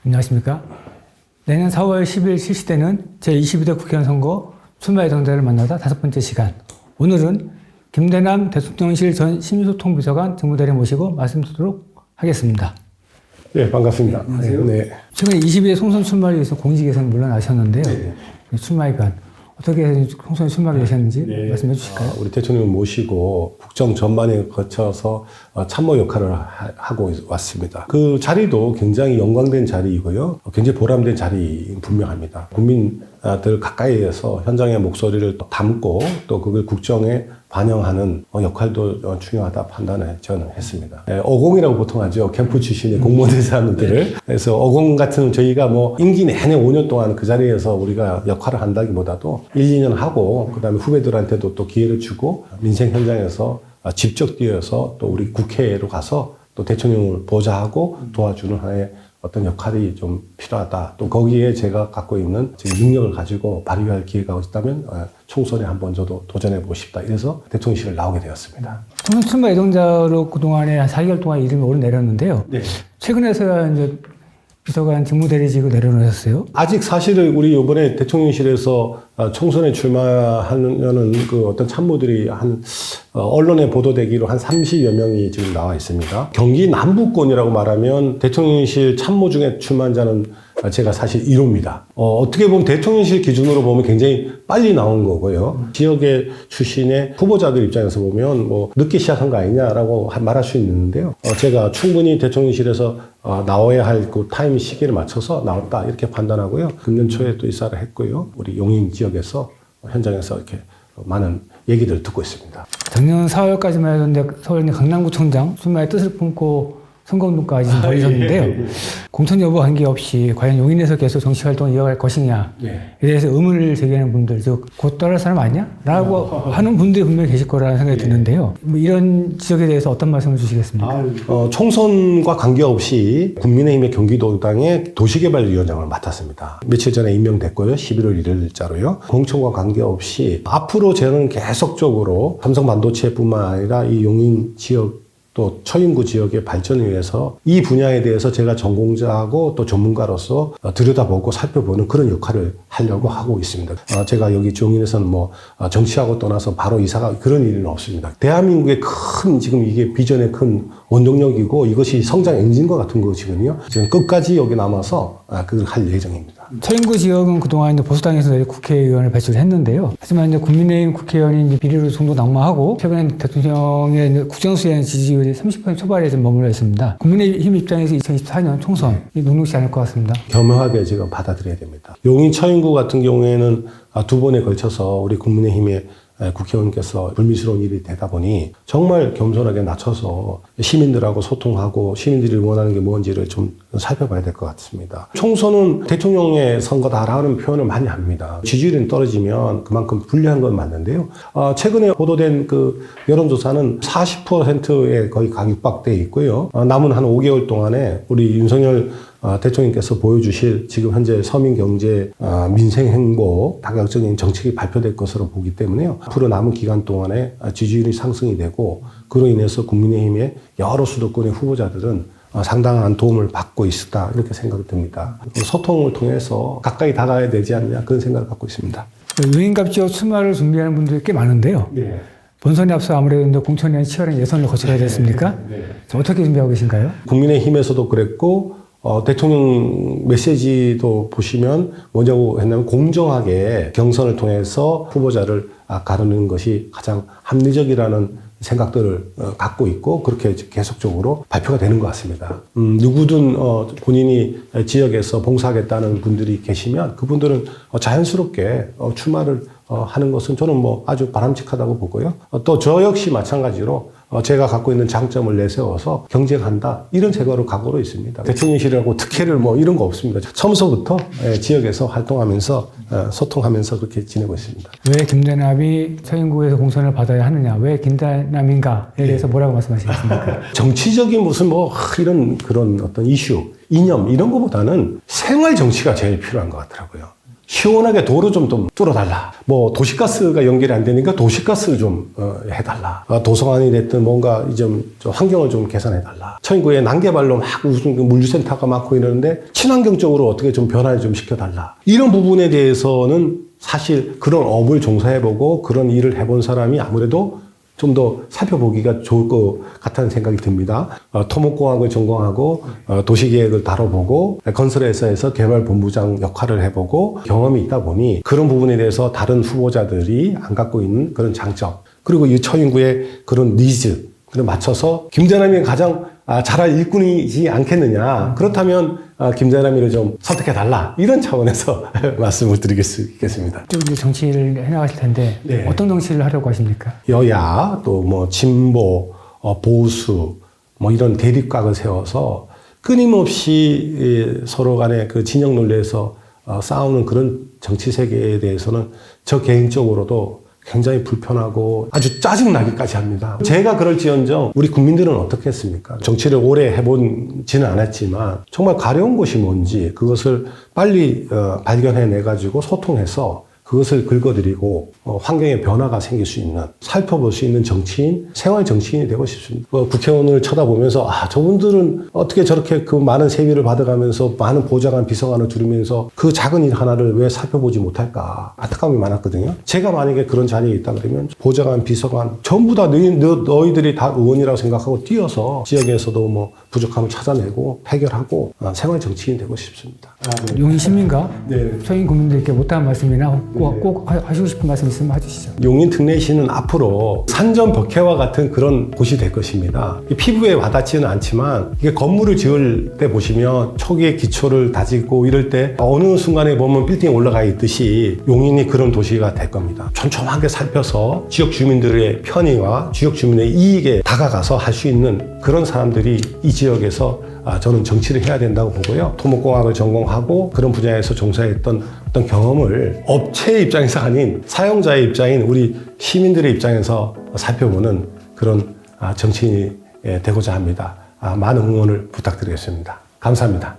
안녕하십니까. 내년 4월 10일 실시되는 제22대 국회의원 선거 출마 예정자를 만나다 5번째 시간. 오늘은 김대남 대통령실 전 심의소통비서관 직무대리 모시고 말씀 드리도록 하겠습니다. 네, 반갑습니다. 안녕하세요. 네. 최근에 22대 총선 출마를 위해서 공직에서 물러나셨는데요. 네. 출마 기간 어떻게 총선에 출마하게 되셨는지 말씀해 주실까요? 우리 대통령을 모시고 국정 전반에 거쳐서 참모 역할을 하고 왔습니다. 그 자리도 굉장히 영광된 자리이고요. 굉장히 보람된 자리인 분명합니다. 국민들 가까이에서 현장의 목소리를 담고 또 그걸 국정에 반영하는 역할도 중요하다 판단을 저는 했습니다. 어공이라고 보통 하죠. 캠프 출신의 공무원 사람들을. 그래서 어공 같은 저희가 뭐 임기 내내 5년 동안 그 자리에서 우리가 역할을 한다기보다도 1, 2년 하고 그다음에 후배들한테도 또 기회를 주고 민생 현장에서 직접 뛰어서 또 우리 국회로 가서 또 대통령을 보좌하고 도와주는 하나의 어떤 역할이 좀 필요하다. 또 거기에 제가 갖고 있는 능력을 가지고 발휘할 기회가 있다면 총선에 한번 저도 도전해보고 싶다. 이래서 대통령실을 나오게 되었습니다. 총선 출마 예정자로 그동안에 한 4개월 동안 이름이 오르내렸는데요. 네. 최근에서야 이제 비서관 직무대리직을 내려놓으셨어요. 아직 사실은 우리 이번에 대통령실에서 총선에 출마하려는 그 어떤 참모들이 언론에 보도되기로 한 30여 명이 지금 나와 있습니다. 경기 남부권이라고 말하면 대통령실 참모 중에 출마한 자는 제가 사실 1호입니다. 어떻게 보면 대통령실 기준으로 보면 굉장히 빨리 나온 거고요. 지역의 출신의 후보자들 입장에서 보면 뭐 늦게 시작한 거 아니냐라고 말할 수 있는데요. 제가 충분히 대통령실에서 나와야 할 그 타임 시기를 맞춰서 나왔다 이렇게 판단하고요. 금년 초에 또 이사를 했고요. 우리 용인 지역에서 현장에서 이렇게 많은 얘기를 듣고 있습니다. 작년 4월까지만 해도 서울 강남구청장 출마의 뜻을 품고 선거운동까지 벌이셨는데요. 공천 여부 관계없이 과연 용인에서 계속 정치활동을 이어갈 것이냐에 대해서 의문을 제기하는 분들, 즉 곧 떠날 사람 아니야? 라고 하는 분들이 분명히 계실 거라는 생각이 드는데요. 뭐 이런 지적에 대해서 어떤 말씀을 주시겠습니까? 총선과 관계없이 국민의힘의 경기도당의 도시개발위원장을 맡았습니다. 며칠 전에 임명됐고요. 11월 1일자로요. 공천과 관계없이 앞으로 저는 계속적으로 삼성반도체뿐만 아니라 이 용인 지역 또 처인구 지역의 발전을 위해서 이 분야에 대해서 제가 전공자하고 또 전문가로서 들여다보고 살펴보는 그런 역할을 하려고 하고 있습니다. 제가 여기 용인에서는 뭐 정치하고 떠나서 바로 이사가 그런 일은 없습니다. 대한민국의 큰 지금 이게 비전의 큰 원동력이고 이것이 성장 엔진과 같은 것이거든요. 지금 끝까지 여기 남아서 그걸 할 예정입니다. 처인구 지역은 그동안 이제 보수당에서 국회의원을 배출했는데요. 하지만 이제 국민의힘 국회의원이 이제 비리로 정도 낙마하고 최근에 대통령의 이제 국정수행 지지율이 30% 초반에 좀 머물러 있습니다. 국민의힘 입장에서 2024년 총선이 녹록지 않을 것 같습니다. 겸허하게 지금 받아들여야 됩니다. 용인 처인구 같은 경우에는 2번에 걸쳐서 우리 국민의힘의 국회의원께서 불미스러운 일이 되다 보니 정말 겸손하게 낮춰서 시민들하고 소통하고 시민들이 원하는 게 뭔지를 좀 살펴봐야 될 것 같습니다. 총선은 대통령의 선거다라는 표현을 많이 합니다. 지지율이 떨어지면 그만큼 불리한 건 맞는데요. 최근에 보도된 그 여론조사는 40%에 거의 육박돼 있고요. 남은 한 5개월 동안에 우리 윤석열 대통령께서 보여주실 지금 현재 서민 경제, 민생 행보, 다각적인 정책이 발표될 것으로 보기 때문에요. 앞으로 남은 기간 동안에 지지율이 상승이 되고 그로 인해서 국민의힘의 여러 수도권의 후보자들은 상당한 도움을 받고 있다 이렇게 생각이 듭니다. 소통을 통해서 가까이 다가야 되지 않냐 그런 생각을 갖고 있습니다. 용인갑 지역 출마를 준비하는 분들이 꽤 많은데요. 네. 본선에 앞서 아무래도 공천이나 치열한 예선을 거쳐야 됐습니까? 어떻게 준비하고 계신가요? 국민의힘에서도 그랬고 대통령 메시지도 보시면 뭐냐고 했냐면 공정하게 경선을 통해서 후보자를 가르는 것이 가장 합리적이라는 생각들을 갖고 있고 그렇게 계속적으로 발표가 되는 것 같습니다. 누구든 본인이 지역에서 봉사하겠다는 분들이 계시면 그분들은 자연스럽게 출마를 하는 것은 저는 뭐 아주 바람직하다고 보고요. 또 저 역시 마찬가지로 제가 갖고 있는 장점을 내세워서 경쟁한다 이런 생각으로 각오로 있습니다. 대통령실이라고 특혜를 뭐 이런 거 없습니다. 처음서부터 지역에서 활동하면서 소통하면서 그렇게 지내고 있습니다. 왜 김대남이 처인구에서 공천을 받아야 하느냐, 왜 김대남인가에 대해서 뭐라고 말씀하시겠습니까? 정치적인 무슨 뭐 이런 그런 어떤 이슈, 이념 이런 것보다는 생활 정치가 제일 필요한 것 같더라고요. 시원하게 도로 좀 뚫어달라. 뭐 도시가스가 연결이 안 되니까 도시가스를 좀 해달라. 도서관이 됐든 뭔가 좀 환경을 좀 개선해달라. 처인구에 난개발로 막 무슨 물류센터가 많고 이러는데 친환경적으로 어떻게 좀 변화를 좀 시켜달라. 이런 부분에 대해서는 사실 그런 업을 종사해보고 그런 일을 해본 사람이 아무래도 좀 더 살펴보기가 좋을 것 같다는 생각이 듭니다. 토목공학을 전공하고 도시계획을 다뤄보고 건설회사에서 개발본부장 역할을 해보고 경험이 있다 보니 그런 부분에 대해서 다른 후보자들이 안 갖고 있는 그런 장점 그리고 이 처인구의 그런 니즈 를 맞춰서 김대남이 가장 잘할 일꾼이지 않겠느냐. 그렇다면 김대남이를 좀 선택해달라. 이런 차원에서 말씀을 드리겠습니다. 쭉 이제 정치를 해나가실 텐데 네. 어떤 정치를 하려고 하십니까? 여야 또 뭐 진보, 보수 뭐 이런 대립각을 세워서 끊임없이 서로 간의 그 진영 논리에서 싸우는 그런 정치 세계에 대해서는 저 개인적으로도 굉장히 불편하고 아주 짜증나기까지 합니다. 제가 그럴지언정 우리 국민들은 어떻게 했습니까? 정치를 오래 해본지는 않았지만 정말 가려운 것이 뭔지 그것을 빨리 발견해내가지고 소통해서 그것을 긁어드리고 환경의 변화가 생길 수 있는 살펴볼 수 있는 정치인, 생활 정치인이 되고 싶습니다. 국회의원을 쳐다보면서 저분들은 어떻게 저렇게 그 많은 세비를 받아가면서 많은 보좌관, 비서관을 두르면서 그 작은 일 하나를 왜 살펴보지 못할까 안타까움이 많았거든요. 제가 만약에 그런 자리에 있다 그러면 보좌관, 비서관 전부 다 너희들이 다 의원이라고 생각하고 뛰어서 지역에서도 뭐 부족함을 찾아내고 해결하고 생활 정치인이 되고 싶습니다. 용인 시민과 네. 서인 국민들께 못한 말씀이나 꼭 하시고 싶은 말씀 있으면 해주시죠. 용인 특례시는 앞으로 산전 벽해와 같은 그런 곳이 될 것입니다. 피부에 와닿지는 않지만 이게 건물을 지을 때 보시면 초기에 기초를 다지고 이럴 때 어느 순간에 보면 빌딩에 올라가 있듯이 용인이 그런 도시가 될 겁니다. 촘촘하게 살펴서 지역 주민들의 편의와 지역 주민의 이익에 다가가서 할 수 있는 그런 사람들이 이 지역에서 저는 정치를 해야 된다고 보고요. 토목공학을 전공하고 그런 분야에서 종사했던 어떤 경험을 업체의 입장에서 아닌 사용자의 입장인 우리 시민들의 입장에서 살펴보는 그런 정치인이 되고자 합니다. 많은 응원을 부탁드리겠습니다. 감사합니다.